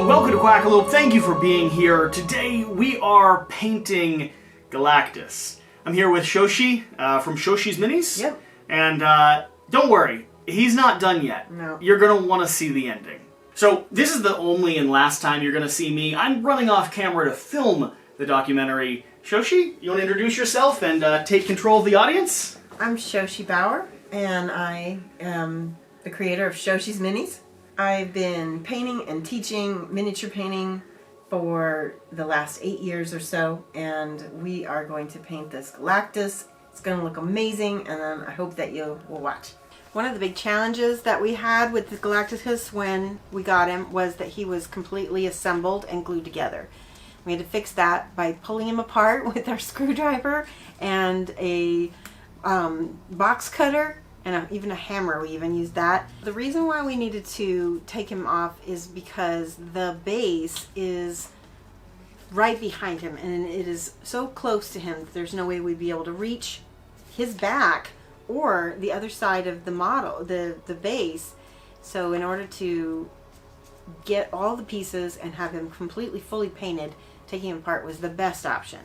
Welcome to Quackalope. Thank you for being here. Today we are painting Galactus. I'm here with Shoshie from Shoshie's Minis. Yep. And don't worry, he's not done yet. No. You're going to want to see the ending. So this is the only and last time you're going to see me. I'm running off camera to film the documentary. Shoshie, you want to introduce yourself and take control of the audience? I'm Shoshie Bauer, and I am the creator of Shoshie's Minis. I've been painting and teaching miniature painting for the last 8 years or so, and we are going to paint this Galactus. It's going to look amazing, and I hope that you will watch. One of the big challenges that we had with the Galactus when we got him was that he was completely assembled and glued together. We had to fix that by pulling him apart with our screwdriver and a box cutter. And even a hammer, we even used that. The reason why we needed to take him off is because the base is right behind him and it is so close to him that there's no way we'd be able to reach his back or the other side of the model, the base. So in order to get all the pieces and have him completely fully painted, taking him apart was the best option,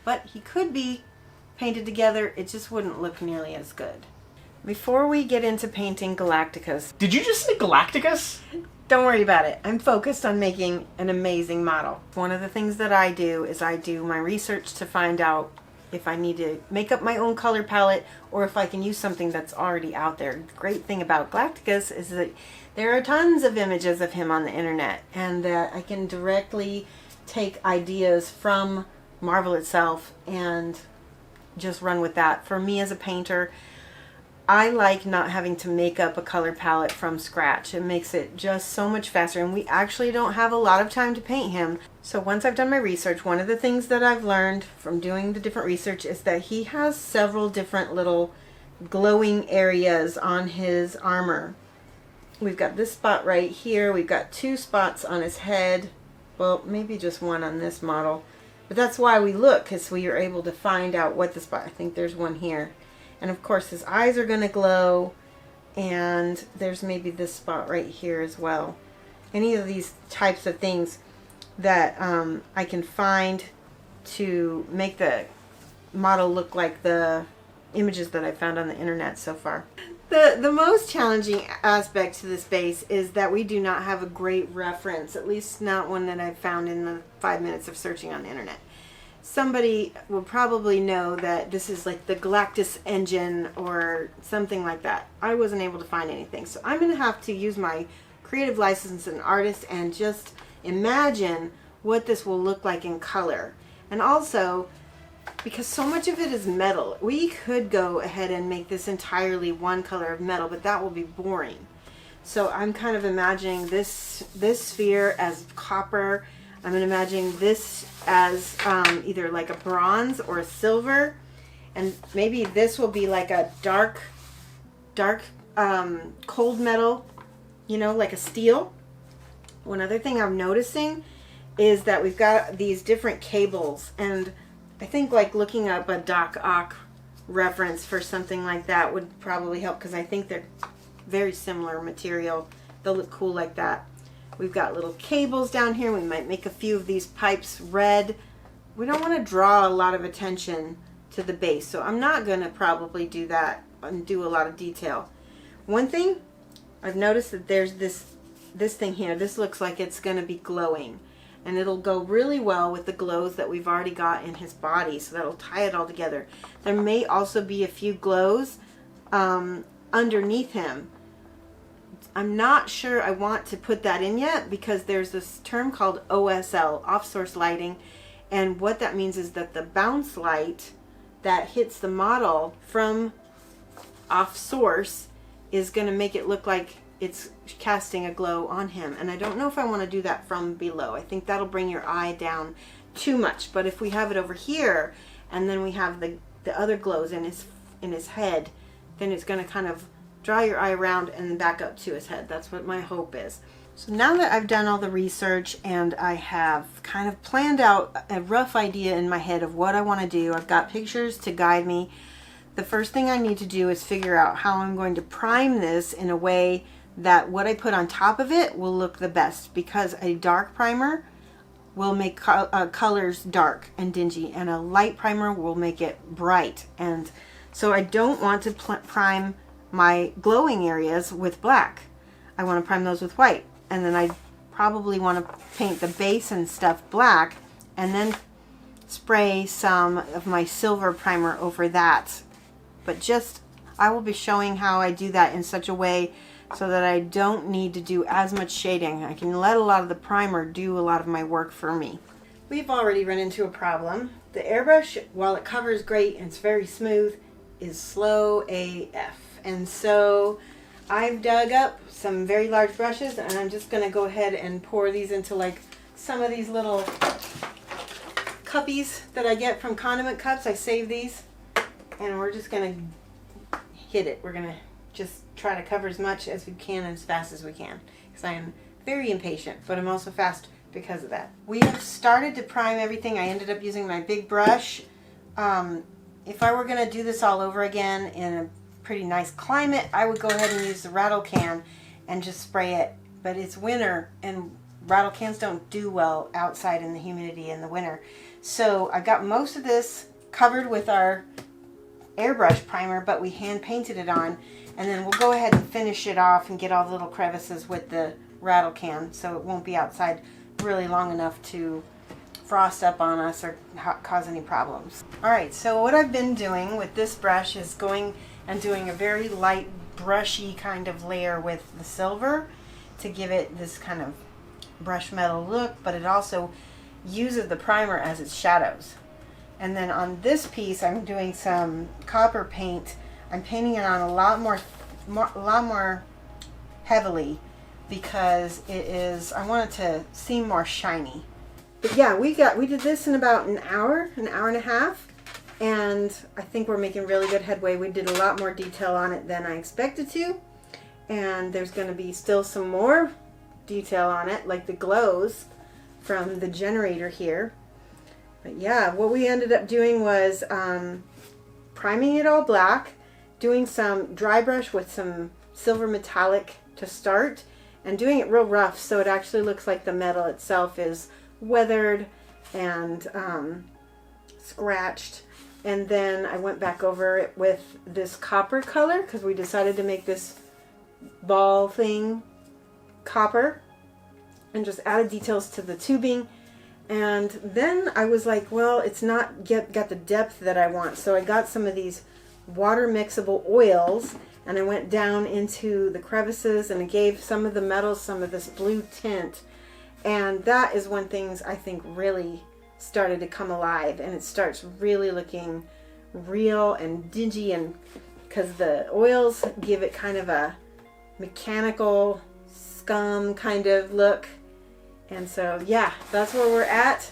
but he could be painted together, it just wouldn't look nearly as good. Before we get into painting Galactus... Did you just say Galacticus? Don't worry about it. I'm focused on making an amazing model. One of the things that I do is I do my research to find out if I need to make up my own color palette or if I can use something that's already out there. The great thing about Galactus is that there are tons of images of him on the internet and that I can directly take ideas from Marvel itself and just run with that. For me as a painter, I like not having to make up a color palette from scratch. It makes it just so much faster, and we actually don't have a lot of time to paint him. So once I've done my research, one of the things that I've learned from doing the different research is that he has several different little glowing areas on his armor. We've got this spot right here. We've got 2 spots on his head. Well, maybe just one on this model. But that's why we look, because we are able to find out what the spot. I think there's one here. And of course his eyes are going to glow, and there's maybe this spot right here as well. Any of these types of things that I can find to make the model look like the images that I found on the internet so far. The most challenging aspect to this base is that we do not have a great reference, at least not one that I've found in the 5 minutes of searching on the internet. Somebody will probably know that this is like the Galactus engine or something like that. I wasn't able to find anything. So I'm going to have to use my creative license as an artist and just imagine what this will look like in color. And also, because so much of it is metal, we could go ahead and make this entirely one color of metal, but that will be boring. So I'm kind of imagining this sphere as copper. I'm imagining this as either like a bronze or a silver, and maybe this will be like a dark cold metal, you know, like a steel. One other thing I'm noticing is that we've got these different cables, and I think like looking up a Doc Ock reference for something like that would probably help, because I think they're very similar material. They'll look cool like that. We've got little cables down here. We might make a few of these pipes red. We don't want to draw a lot of attention to the base, so I'm not going to probably do that and do a lot of detail. One thing, I've noticed that there's this thing here. This looks like it's going to be glowing, and it'll go really well with the glows that we've already got in his body, so that'll tie it all together. There may also be a few glows underneath him. I'm not sure I want to put that in yet, because there's this term called OSL, off-source lighting, and what that means is that the bounce light that hits the model from off-source is going to make it look like it's casting a glow on him, and I don't know if I want to do that from below. I think that'll bring your eye down too much, but if we have it over here and then we have the other glows in his head, then it's going to kind of draw your eye around and back up to his head. That's what my hope is. So now that I've done all the research and I have kind of planned out a rough idea in my head of what I want to do, I've got pictures to guide me. The first thing I need to do is figure out how I'm going to prime this in a way that what I put on top of it will look the best, because a dark primer will make colors dark and dingy, and a light primer will make it bright. And so I don't want to prime my glowing areas with black. I want to prime those with white, and then I probably want to paint the base and stuff black, and then spray some of my silver primer over that. But just, I will be showing how I do that in such a way so that I don't need to do as much shading. I can let a lot of the primer do a lot of my work for me. We've already run into a problem. The airbrush, while it covers great and it's very smooth, is slow AF. And so I've dug up some very large brushes, and I'm just gonna go ahead and pour these into like some of these little cuppies that I get from condiment cups. I save these, and we're just gonna hit it. We're gonna just try to cover as much as we can and as fast as we can, because I am very impatient, but I'm also fast because of that. We have started to prime everything. I ended up using my big brush. If I were gonna do this all over again in a pretty nice climate, I would go ahead and use the rattle can and just spray it. But it's winter, and rattle cans don't do well outside in the humidity in the winter. So I got most of this covered with our airbrush primer, but we hand painted it on, and then we'll go ahead and finish it off and get all the little crevices with the rattle can, so it won't be outside really long enough to frost up on us or cause any problems. Alright, so what I've been doing with this brush is going and doing a very light brushy kind of layer with the silver to give it this kind of brush metal look, but it also uses the primer as its shadows. And then on this piece I'm doing some copper paint. I'm painting it on a lot more heavily, because it is, I want it to seem more shiny. But yeah, we did this in about an hour and a half, and I think we're making really good headway. We did a lot more detail on it than I expected to, and there's going to be still some more detail on it, like the glows from the generator here. But yeah, what we ended up doing was priming it all black, doing some dry brush with some silver metallic to start, and doing it real rough so it actually looks like the metal itself is weathered and scratched. And then I went back over it with this copper color, because we decided to make this ball thing copper, and just added details to the tubing. And then I was like, well, it's not got the depth that I want, so I got some of these water mixable oils, and I went down into the crevices, and I gave some of the metals some of this blue tint. And that is when things, I think, really started to come alive, and it starts really looking real and dingy, and because the oils give it kind of a mechanical scum kind of look. And so yeah, that's where we're at,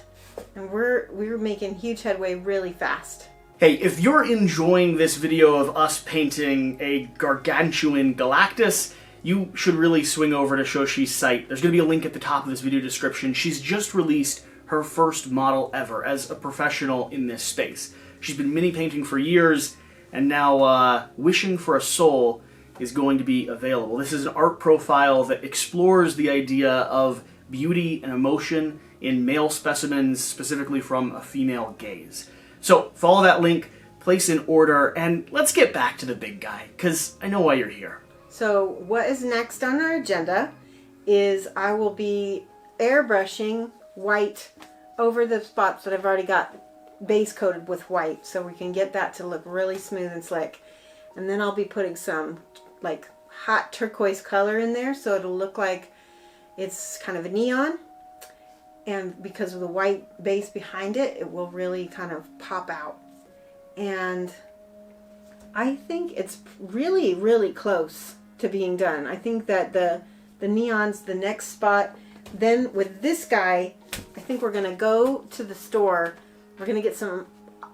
and we're making huge headway really fast. Hey, if you're enjoying this video of us painting a gargantuan Galactus, you should really swing over to Shoshie's site. There's going to be a link at the top of this video description. She's just released her first model ever as a professional in this space. She's been mini painting for years, and now Wishing for a Soul is going to be available. This is an art profile that explores the idea of beauty and emotion in male specimens, specifically from a female gaze. So follow that link, place an order, and let's get back to the big guy, because I know why you're here. So what is next on our agenda is I will be airbrushing white over the spots that I've already got base coated with white, so we can get that to look really smooth and slick. And then I'll be putting some like hot turquoise color in there, so it'll look like it's kind of a neon. And because of the white base behind it, it will really kind of pop out. And I think it's really, really close to being done. I think that the neon's the next spot. Then with this guy, I think we're going to go to the store. We're going to get some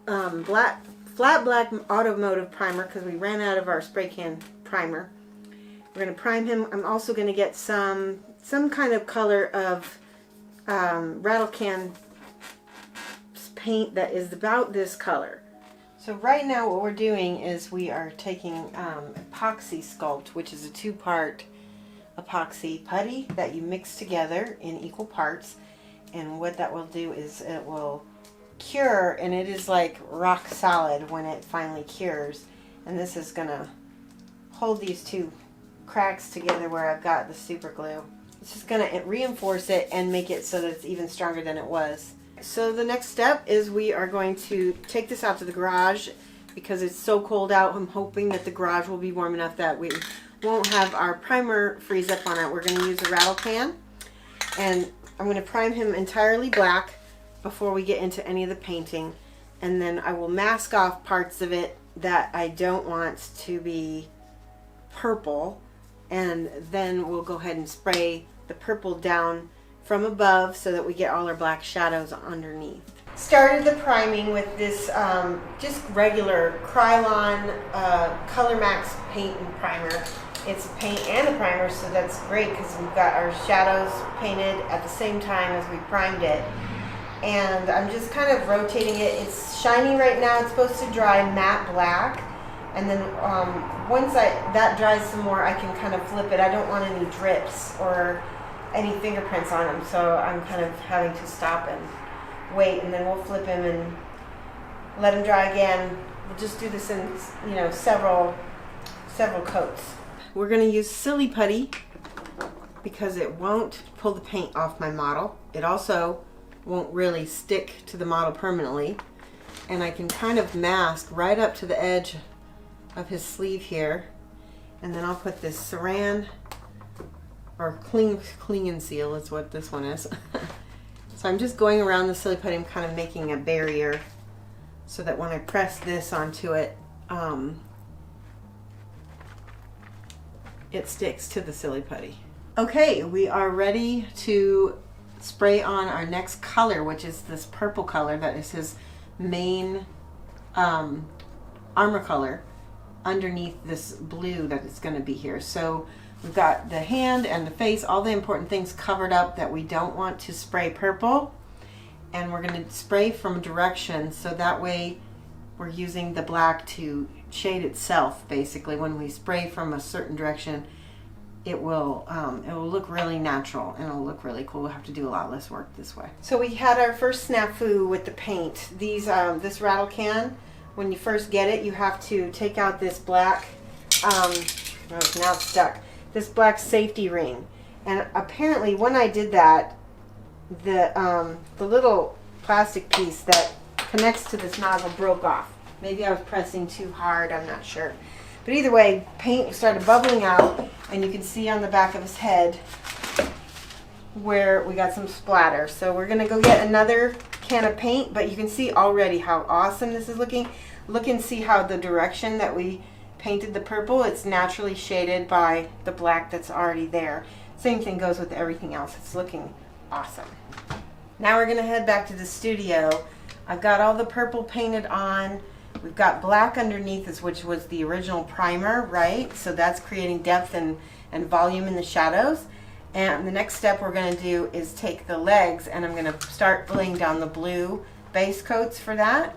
flat black automotive primer, because we ran out of our spray can primer. We're going to prime him. I'm also going to get some kind of color of rattle can paint that is about this color. So right now what we're doing is we are taking epoxy sculpt, which is a two-part epoxy putty that you mix together in equal parts. And what that will do is it will cure, and it is like rock solid when it finally cures. And this is gonna hold these two cracks together where I've got the super glue. It's just gonna reinforce it and make it so that it's even stronger than it was. So the next step is we are going to take this out to the garage because it's so cold out. I'm hoping that the garage will be warm enough that we won't have our primer freeze up on it. We're gonna use a rattle can, and I'm gonna prime him entirely black before we get into any of the painting. And then I will mask off parts of it that I don't want to be purple, and then we'll go ahead and spray the purple down from above so that we get all our black shadows underneath. Started the priming with this just regular Krylon Color Max paint and primer. It's a paint and a primer, so that's great because we've got our shadows painted at the same time as we primed it. And I'm just kind of rotating it. It's shiny right now. It's supposed to dry matte black. And then once that dries some more, I can kind of flip it. I don't want any drips or any fingerprints on him, so I'm kind of having to stop and wait, and then we'll flip him and let him dry again. We'll just do this in, you know, several coats. We're going to use Silly Putty because it won't pull the paint off my model. It also won't really stick to the model permanently, and I can kind of mask right up to the edge of his sleeve here, and then I'll put this Saran or cling and seal is what this one is. So I'm just going around the Silly Putty. I'm kind of making a barrier so that when I press this onto it, it sticks to the Silly Putty. Okay, we are ready to spray on our next color, which is this purple color that is his main armor color underneath this blue that is going to be here. So we've got the hand and the face, all the important things covered up that we don't want to spray purple. And we're going to spray from direction, so that way we're using the black to shade itself. Basically, when we spray from a certain direction, it will look really natural and it'll look really cool. We'll have to do a lot less work this way. So we had our first snafu with the paint. These this rattle can, when you first get it, you have to take out this black, oh, now it's stuck, this black safety ring. And apparently when I did that, the little plastic piece that connects to this nozzle broke off. Maybe I was pressing too hard, I'm not sure. But either way, paint started bubbling out, and you can see on the back of his head where we got some splatter. So we're gonna go get another can of paint, but you can see already how awesome this is looking. Look and see how the direction that we painted the purple, it's naturally shaded by the black that's already there. Same thing goes with everything else. It's looking awesome. Now we're gonna head back to the studio. I've got all the purple painted on. We've got black underneath us, which was the original primer, right? So that's creating depth and volume in the shadows. And the next step we're going to do is take the legs, and I'm going to start laying down the blue base coats for that.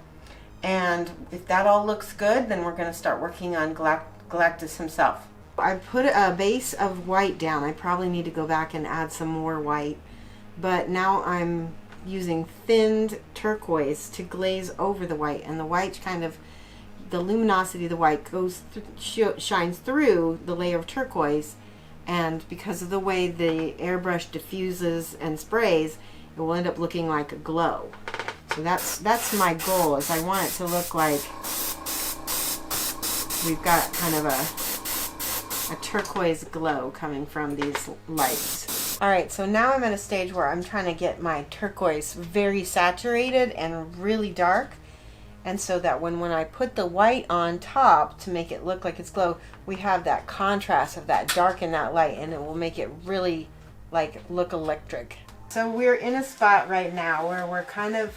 And if that all looks good, then we're going to start working on Galactus himself. I put a base of white down. I probably need to go back and add some more white. But now I'm using thinned turquoise to glaze over the white, and the white kind of, the luminosity of the white goes shines through the layer of turquoise, and because of the way the airbrush diffuses and sprays, it will end up looking like a glow. So that's my goal, is I want it to look like we've got kind of a turquoise glow coming from these lights. Alright, so now I'm at a stage where I'm trying to get my turquoise very saturated and really dark, and so that when I put the white on top to make it look like it's glow, we have that contrast of that dark and that light, and it will make it really like look electric. So we're in a spot right now where we're kind of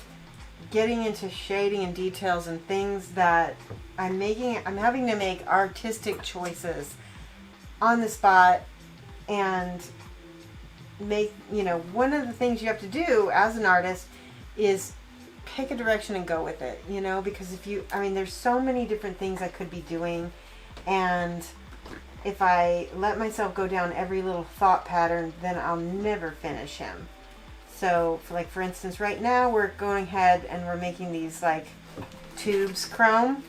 getting into shading and details and things that I'm having to make artistic choices on the spot, and make, you know, one of the things you have to do as an artist is pick a direction and go with it, you know, because if you, I mean, there's so many different things I could be doing, and if I let myself go down every little thought pattern, then I'll never finish him. So, for instance, right now we're going ahead and we're making these like tubes chrome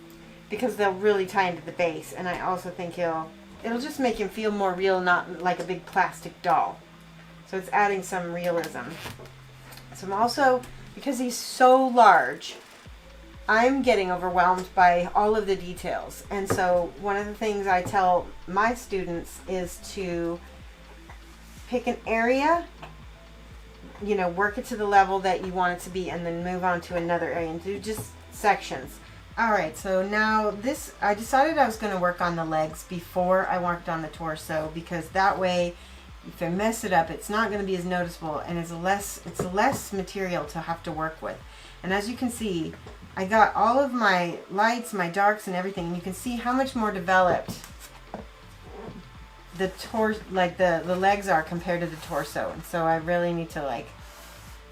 because they'll really tie into the base, and I also think it'll just make him feel more real, not like a big plastic doll. So it's adding some realism. So I'm also, because he's so large, I'm getting overwhelmed by all of the details. And so one of the things I tell my students is to pick an area, you know, work it to the level that you want it to be, and then move on to another area and do just sections. All right, so now this, I decided I was going to work on the legs before I worked on the torso, because that way, if I mess it up, it's not going to be as noticeable, and it's less material to have to work with. And as you can see, I got all of my lights, my darks, and everything, and you can see how much more developed the the legs are compared to the torso. And so I really need to like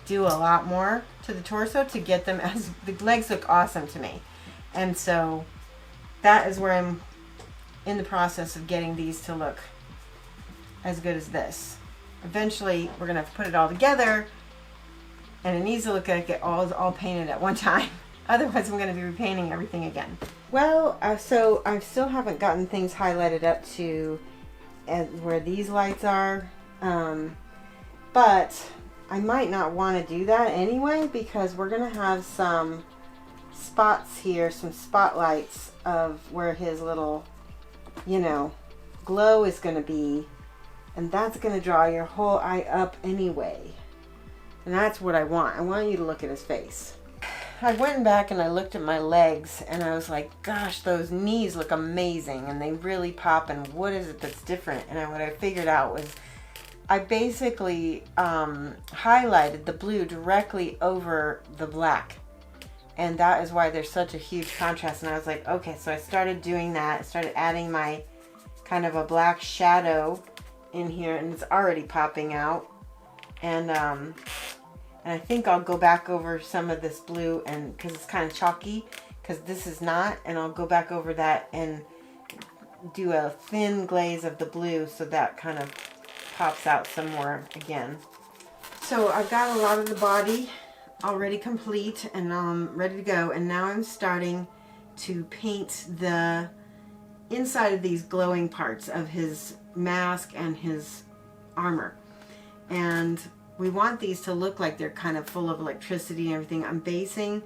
do a lot more to the torso to get them, as the legs look awesome to me. And so that is where I'm in the process of getting these to look as good as this. Eventually we're gonna have to put it all together, and it needs to look like it all painted at one time. Otherwise I'm gonna be repainting everything again. Well, so I still haven't gotten things highlighted up to where these lights are, but I might not want to do that anyway, because we're gonna have some spots here, some spotlights of where his little, you know, glow is gonna be, and that's gonna draw your whole eye up anyway. And that's what I want. I want you to look at his face. I went back and I looked at my legs, and I was like, gosh, those knees look amazing, and they really pop, and what is it that's different? And what I figured out was I basically highlighted the blue directly over the black, and that is why there's such a huge contrast. And I was like, okay, so I started doing that. I started adding my kind of a black shadow in here, and it's already popping out. And I think I'll go back over some of this blue, and because it's kind of chalky, because this is not, and I'll go back over that and do a thin glaze of the blue so that kind of pops out some more again. So I've got a lot of the body already complete and ready to go, and now I'm starting to paint the inside of these glowing parts of his mask and his armor. And we want these to look like they're kind of full of electricity and everything. I'm basing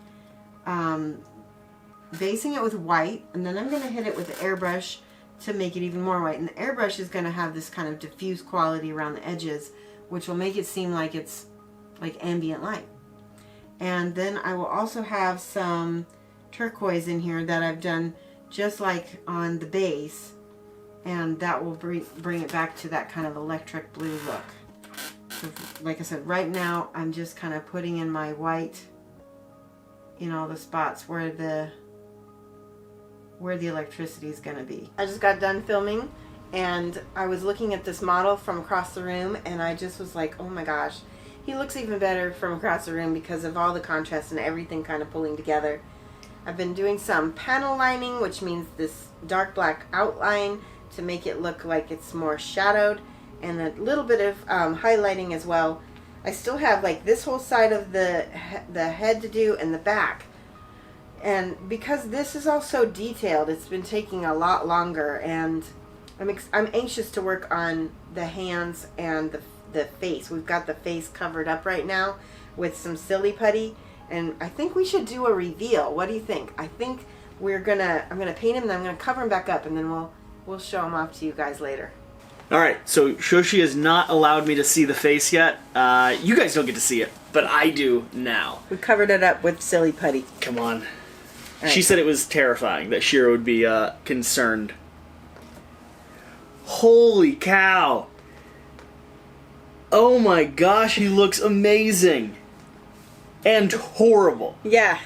it with white, and then I'm going to hit it with the airbrush to make it even more white. And the airbrush is going to have this kind of diffuse quality around the edges, which will make it seem like it's like ambient light. And then I will also have some turquoise in here that I've done just like on the base, and that will bring it back to that kind of electric blue look. Like I said, right now I'm just kind of putting in my white in all the spots where the electricity is going to be. I just got done filming, and I was looking at this model from across the room, and I just was like, oh my gosh, he looks even better from across the room because of all the contrast and everything kind of pulling together. I've been doing some panel lining, which means this dark black outline to make it look like it's more shadowed, and a little bit of highlighting as well. I still have like this whole side of the head to do, and the back. And because this is all so detailed, it's been taking a lot longer, and I'm anxious to work on the hands and the face. We've got the face covered up right now with some silly putty, and I think we should do a reveal. What do you think? I think I'm gonna paint him, and I'm gonna cover him back up, and then we'll show him off to you guys later. Alright, so Shoshie has not allowed me to see the face yet. You guys don't get to see it, but I do now. We covered it up with silly putty. Come on. Right. She said it was terrifying, that Shira would be concerned. Holy cow! Oh my gosh, he looks amazing! And horrible. Yeah.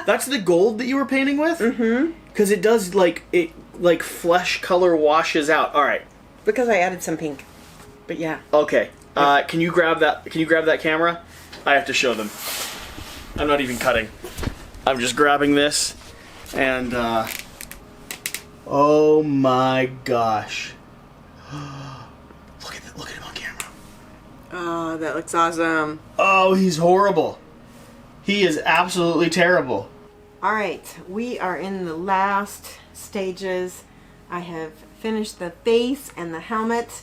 That's the gold that you were painting with? Mm-hmm. Because it does, like flesh color washes out. Alright. Because I added some pink. But yeah. Okay. Can you grab that camera? I have to show them. I'm not even cutting. I'm just grabbing this, and Oh my gosh. Look at him on camera. Oh, that looks awesome. Oh, he's horrible. He is absolutely terrible. All right, we are in the last stages. I have finished the face and the helmet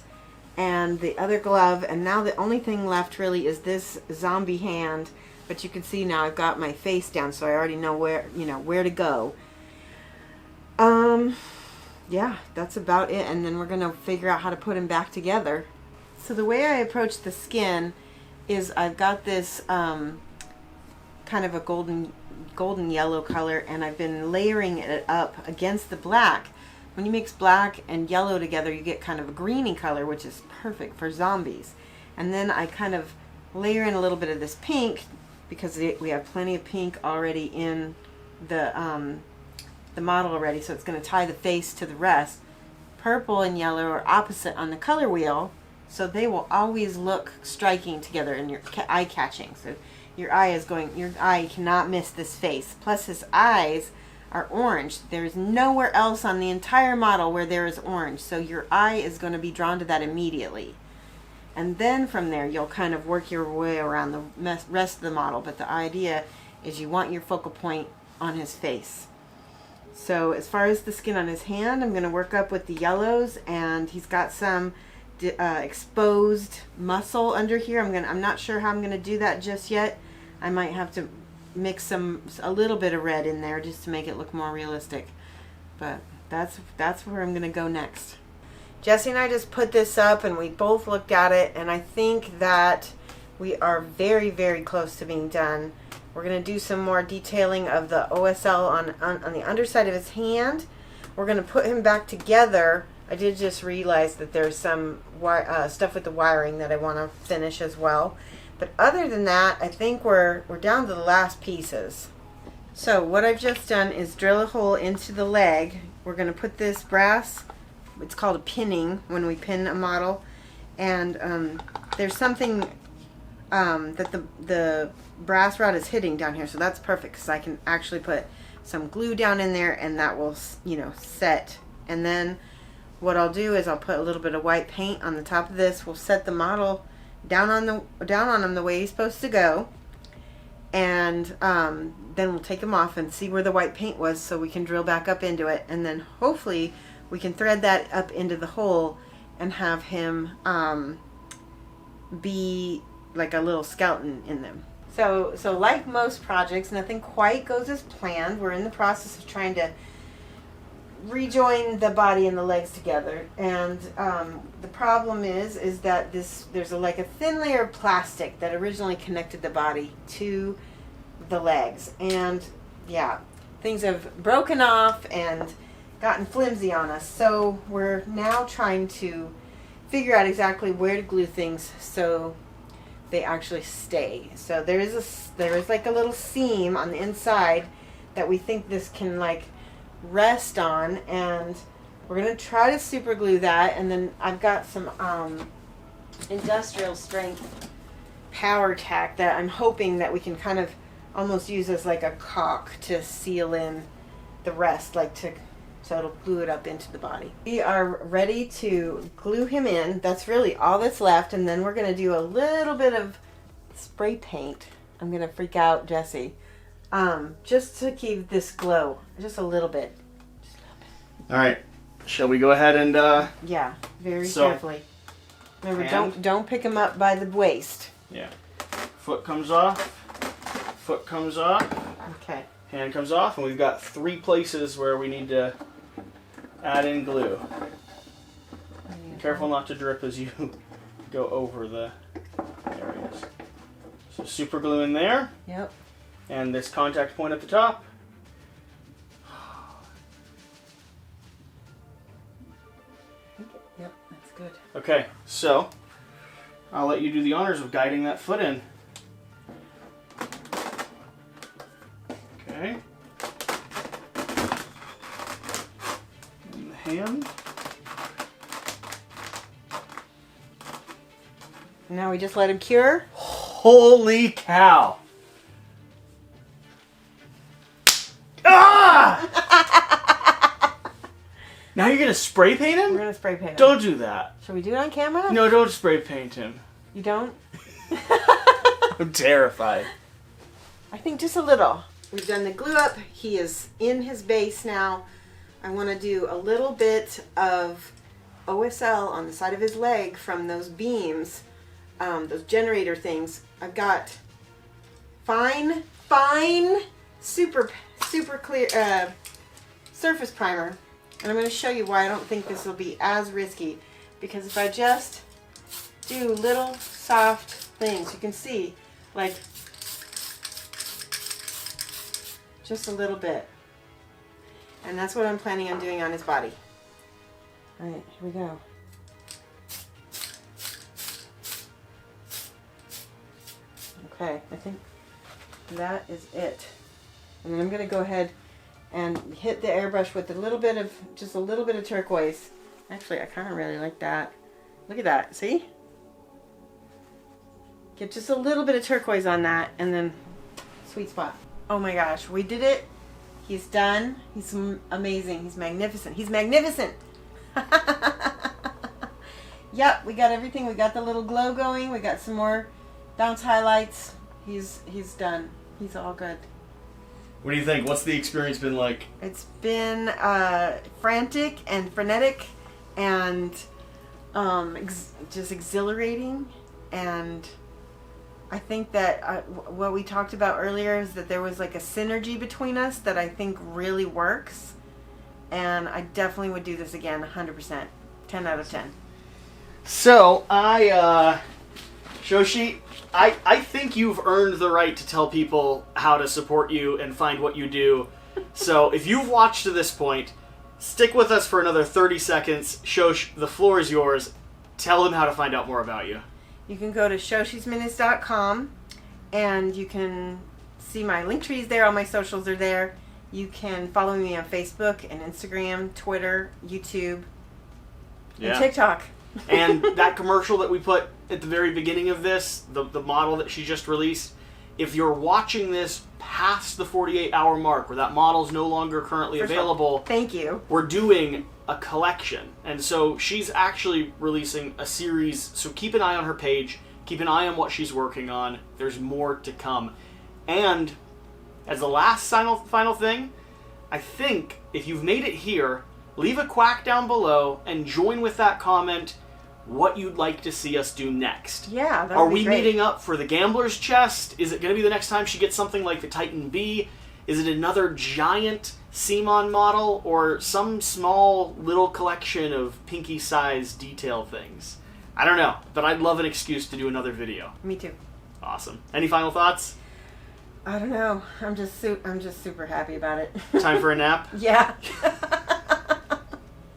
and the other glove, and now the only thing left really is this zombie hand. But you can see now I've got my face down, so I already know where to go. Yeah, that's about it. And then we're gonna figure out how to put him back together. So the way I approach the skin is I've got this kind of a golden yellow color, and I've been layering it up against the black. When you mix black and yellow together, you get kind of a greeny color, which is perfect for zombies. And then I kind of layer in a little bit of this pink, because we have plenty of pink already in the model already, so it's going to tie the face to the rest. Purple and yellow are opposite on the color wheel, so they will always look striking together and your eye catching. So your eye cannot miss this face. Plus his eyes are orange. There's nowhere else on the entire model where there is orange, so your eye is going to be drawn to that immediately. And then from there you'll kind of work your way around the rest of the model, but the idea is you want your focal point on his face. So as far as the skin on his hand, I'm going to work up with the yellows, and he's got some exposed muscle under here. I'm not sure how I'm going to do that just yet. I might have to mix a little bit of red in there just to make it look more realistic. But that's where I'm going to go next. Jesse and I just put this up, and we both looked at it, and I think that we are very, very close to being done. We're going to do some more detailing of the OSL on the underside of his hand. We're going to put him back together. I did just realize that there's some stuff with the wiring that I want to finish as well. But other than that, I think we're down to the last pieces. So what I've just done is drill a hole into the leg. We're going to put this brass, it's called a pinning when we pin a model, and there's something that the brass rod is hitting down here, so that's perfect because I can actually put some glue down in there, and that will set. And then what I'll do is I'll put a little bit of white paint on the top of this. We'll set the model down on him the way he's supposed to go, and then we'll take him off and see where the white paint was, so we can drill back up into it, and then hopefully we can thread that up into the hole and have him be like a little skeleton in them. So like most projects, nothing quite goes as planned. We're in the process of trying to rejoin the body and the legs together, and the problem is that there's like a thin layer of plastic that originally connected the body to the legs, and yeah, things have broken off and gotten flimsy on us. So we're now trying to figure out exactly where to glue things so they actually stay. So there is like a little seam on the inside that we think this can like rest on, and we're gonna try to super glue that. And then I've got some industrial strength power tack that I'm hoping that we can kind of almost use as like a caulk to seal in the rest, so it'll glue it up into the body. We are ready to glue him in. That's really all that's left, and then we're going to do a little bit of spray paint. I'm going to freak out Jesse. Just to keep this glow. Just a little bit. All right. Shall we go ahead and... Yeah, very carefully. Remember, don't pick him up by the waist. Yeah. Foot comes off. Foot comes off. Okay. Hand comes off, and we've got 3 places where we need to add in glue. Careful not to drip as you go over the areas. So super glue in there. Yep. And this contact point at the top. Yep, that's good. Okay, so I'll let you do the honors of guiding that foot in. Okay. And the hand. Now we just let him cure. Holy cow! Ah! you're going to spray paint him? We're going to spray paint him. Don't do that. Should we do it on camera? No, don't spray paint him. You don't? I'm terrified. I think just a little. We've done the glue up. He is in his base now. I want to do a little bit of OSL on the side of his leg from those beams, those generator things. I've got fine, super clear surface primer. And I'm going to show you why I don't think this will be as risky. Because if I just do little soft things, you can see, like, just a little bit. And that's what I'm planning on doing on his body. Alright, here we go. Okay, I think that is it. And then I'm going to go ahead and hit the airbrush with just a little bit of turquoise. Actually, I kind of really like that. Look at that, see? Get just a little bit of turquoise on that, and then sweet spot. Oh my gosh, we did it. He's done. He's amazing. He's magnificent. He's magnificent. Yep, we got everything. We got the little glow going. We got some more bounce highlights. He's done. He's all good. What do you think? What's the experience been like? It's been frantic and frenetic and just exhilarating. And I think that what we talked about earlier is that there was like a synergy between us that I think really works. And I definitely would do this again, 100%. 10 out of 10. So, Shoshie, I think you've earned the right to tell people how to support you and find what you do. So, if you've watched to this point, stick with us for another 30 seconds. Shosh, the floor is yours. Tell them how to find out more about you. You can go to shoshiesminutes.com and you can see my link trees there. All my socials are there. You can follow me on Facebook and Instagram, Twitter, YouTube, and TikTok. And that commercial that we put at the very beginning of this, the model that she just released, if you're watching this past the 48-hour mark where that model's no longer currently available, thank you. We're doing a collection. And so she's actually releasing a series, so keep an eye on her page, keep an eye on what she's working on. There's more to come. And as the last final thing, I think if you've made it here, leave a quack down below and join with that comment what you'd like to see us do next. Yeah, that Are would be we great. meeting up for the Gambler's Chest? Is it going to be the next time she gets something like the Titan B? Is it another giant CMON model or some small little collection of pinky-sized detail things? I don't know, but I'd love an excuse to do another video. Me too. Awesome. Any final thoughts? I don't know. I'm just super happy about it. Time for a nap? Yeah.